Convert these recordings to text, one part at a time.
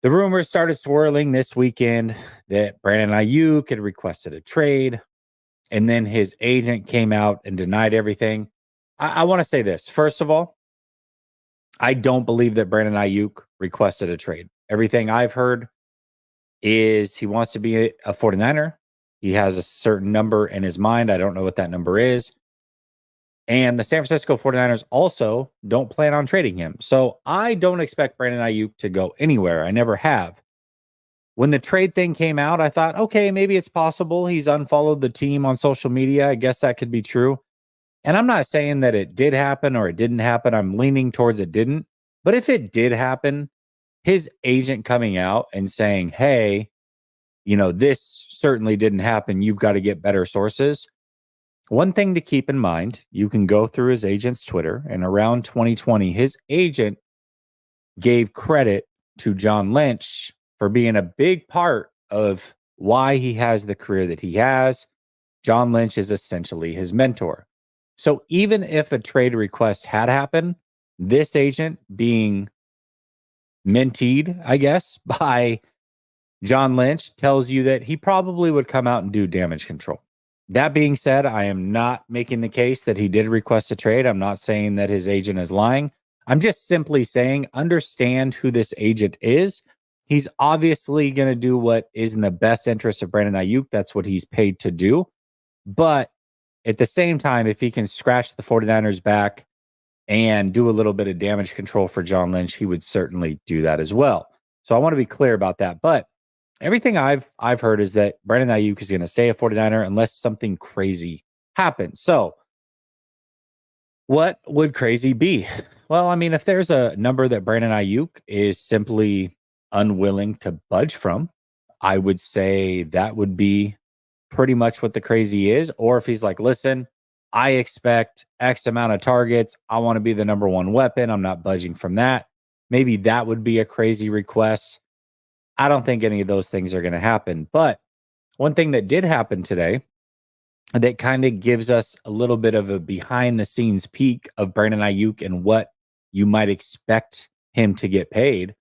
The rumors started swirling this weekend that Brandon Aiyuk had requested a trade, and then his agent came out and denied everything. I want to say this. First of all, I don't believe that Brandon Aiyuk requested a trade. Everything I've heard is he wants to be a 49er. He has a certain number in his mind. I don't know what that number is. And the San Francisco 49ers also don't plan on trading him. So I don't expect Brandon Aiyuk to go anywhere. I never have. When the trade thing came out, I thought, okay, maybe it's possible he's unfollowed the team on social media. I guess that could be true. And I'm not saying that it did happen or it didn't happen. I'm leaning towards it didn't. But if it did happen, his agent coming out and saying, hey, this certainly didn't happen. You've got to get better sources. One thing to keep in mind, you can go through his agent's Twitter, and around 2020, his agent gave credit to John Lynch for being a big part of why he has the career that he has. John Lynch is essentially his mentor. So even if a trade request had happened, this agent being menteed, I guess, by John Lynch tells you that he probably would come out and do damage control. That being said, I am not making the case that he did request a trade. I'm not saying that his agent is lying. I'm just simply saying understand who this agent is. He's obviously going to do what is in the best interest of Brandon Aiyuk. That's what he's paid to do. But at the same time, if he can scratch the 49ers back and do a little bit of damage control for John Lynch, he would certainly do that as well. So I want to be clear about that. But everything I've heard is that Brandon Aiyuk is going to stay a 49er unless something crazy happens. So what would crazy be? Well, I mean, if there's a number that Brandon Aiyuk is simply unwilling to budge from, I would say that would be pretty much what the crazy is. Or if he's like, listen, I expect X amount of targets. I want to be the number one weapon. I'm not budging from that. Maybe that would be a crazy request. I don't think any of those things are going to happen. But one thing that did happen today that kind of gives us a little bit of a behind the scenes peek of Brandon Aiyuk and what you might expect him to get paid.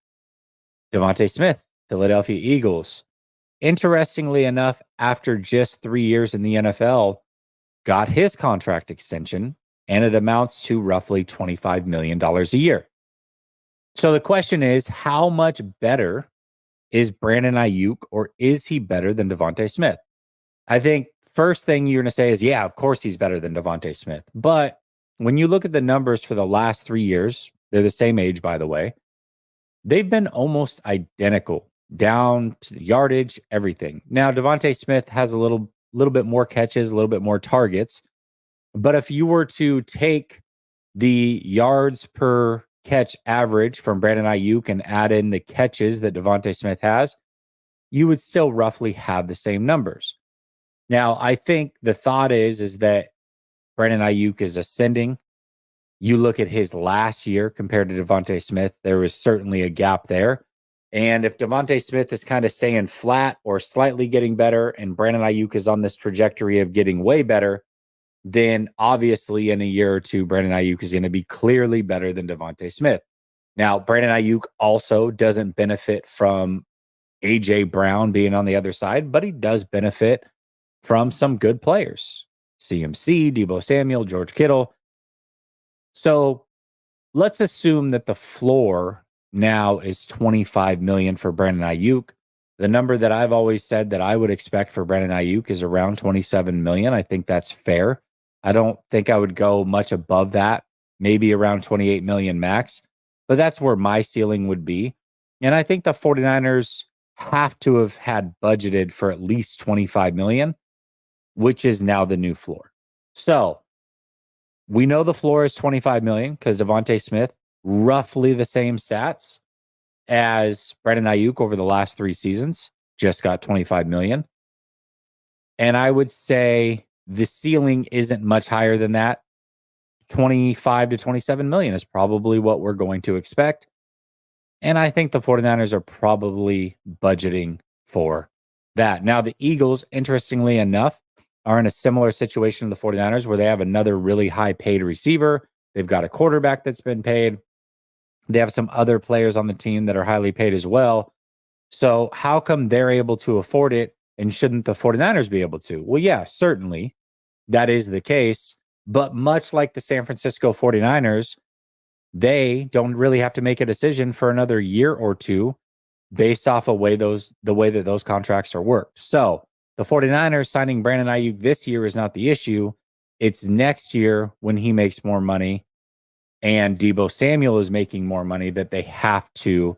Devontae Smith, Philadelphia Eagles. Interestingly enough, after just 3 years in the NFL, got his contract extension, and it amounts to roughly $25 million a year. So the question is, how much better is Brandon Aiyuk, or is he better than Devontae Smith? I think first thing you're going to say is, yeah, of course he's better than Devontae Smith. But when you look at the numbers for the last 3 years, they're the same age, by the way, they've been almost identical down to the yardage, everything. Now, Devontae Smith has a little bit more catches, a little bit more targets. But if you were to take the yards per catch average from Brandon Aiyuk and add in the catches that Devontae Smith has, you would still roughly have the same numbers. Now, I think the thought is that Brandon Aiyuk is ascending. You look at his last year compared to Devontae Smith, there was certainly a gap there. And if Devontae Smith is kind of staying flat or slightly getting better, and Brandon Aiyuk is on this trajectory of getting way better, then obviously in a year or two, Brandon Aiyuk is going to be clearly better than Devontae Smith. Now, Brandon Aiyuk also doesn't benefit from A.J. Brown being on the other side, but he does benefit from some good players. CMC, Deebo Samuel, George Kittle. So let's assume that the floor now is $25 million for Brandon Aiyuk. The number that I've always said that I would expect for Brandon Aiyuk is around $27 million. I think that's fair. I don't think I would go much above that, maybe around $28 million max, but that's where my ceiling would be. And I think the 49ers have to have had budgeted for at least $25 million, which is now the new floor. So we know the floor is $25 million because Devontae Smith, roughly the same stats as Brandon Aiyuk over the last 3 seasons, just got $25 million. And I would say the ceiling isn't much higher than that. 25 to 27 million is probably what we're going to expect. And I think the 49ers are probably budgeting for that. Now, the Eagles, interestingly enough, are in a similar situation to the 49ers where they have another really high paid receiver. They've got a quarterback that's been paid. They have some other players on the team that are highly paid as well. So how come they're able to afford it and shouldn't the 49ers be able to? Well, yeah, certainly that is the case. But much like the San Francisco 49ers, they don't really have to make a decision for another year or two based off of the way that those contracts are worked. So the 49ers signing Brandon Aiyuk this year is not the issue. It's next year when he makes more money and Deebo Samuel is making more money that they have to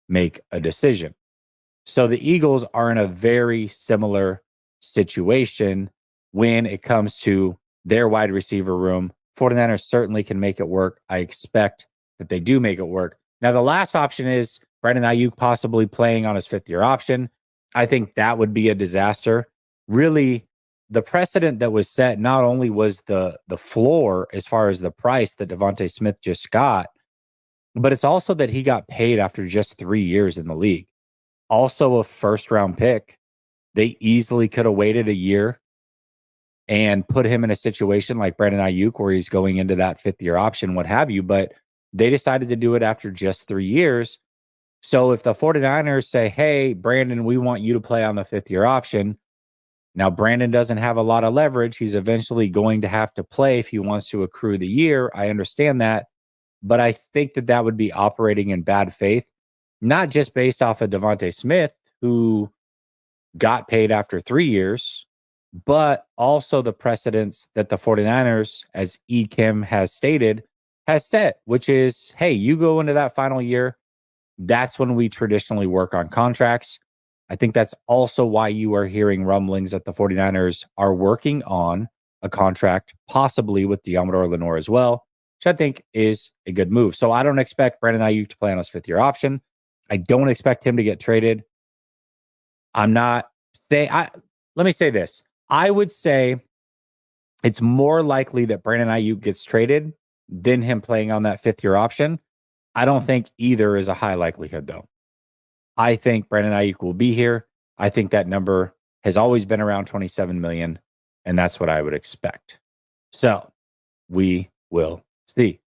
make a decision. So the Eagles are in a very similar situation when it comes to their wide receiver room. 49ers certainly can make it work. I expect that they do make it work. Now, the last option is Brandon Aiyuk possibly playing on his fifth-year option. I think that would be a disaster. Really, the precedent that was set not only was the floor as far as the price that Devontae Smith just got, but it's also that he got paid after just 3 years in the league. Also a first-round pick. They easily could have waited a year and put him in a situation like Brandon Aiyuk where he's going into that fifth-year option, what have you, but they decided to do it after just 3 years. So if the 49ers say, hey, Brandon, we want you to play on the fifth-year option, now Brandon doesn't have a lot of leverage. He's eventually going to have to play if he wants to accrue the year. I understand that. But I think that that would be operating in bad faith, not just based off of Devontae Smith, who got paid after 3 years, but also the precedents that the 49ers, as E. Kim has stated, has set, which is, hey, you go into that final year. That's when we traditionally work on contracts. I think that's also why you are hearing rumblings that the 49ers are working on a contract, possibly with Deommodore Lenoir as well, which I think is a good move. So I don't expect Brandon Aiyuk to play on his fifth-year option. I don't expect him to get traded. I'm not saying let me say this. I would say it's more likely that Brandon Aiyuk gets traded than him playing on that fifth-year option. I don't think either is a high likelihood, though. I think Brandon Aiyuk will be here. I think that number has always been around 27 million, and that's what I would expect. So we will see.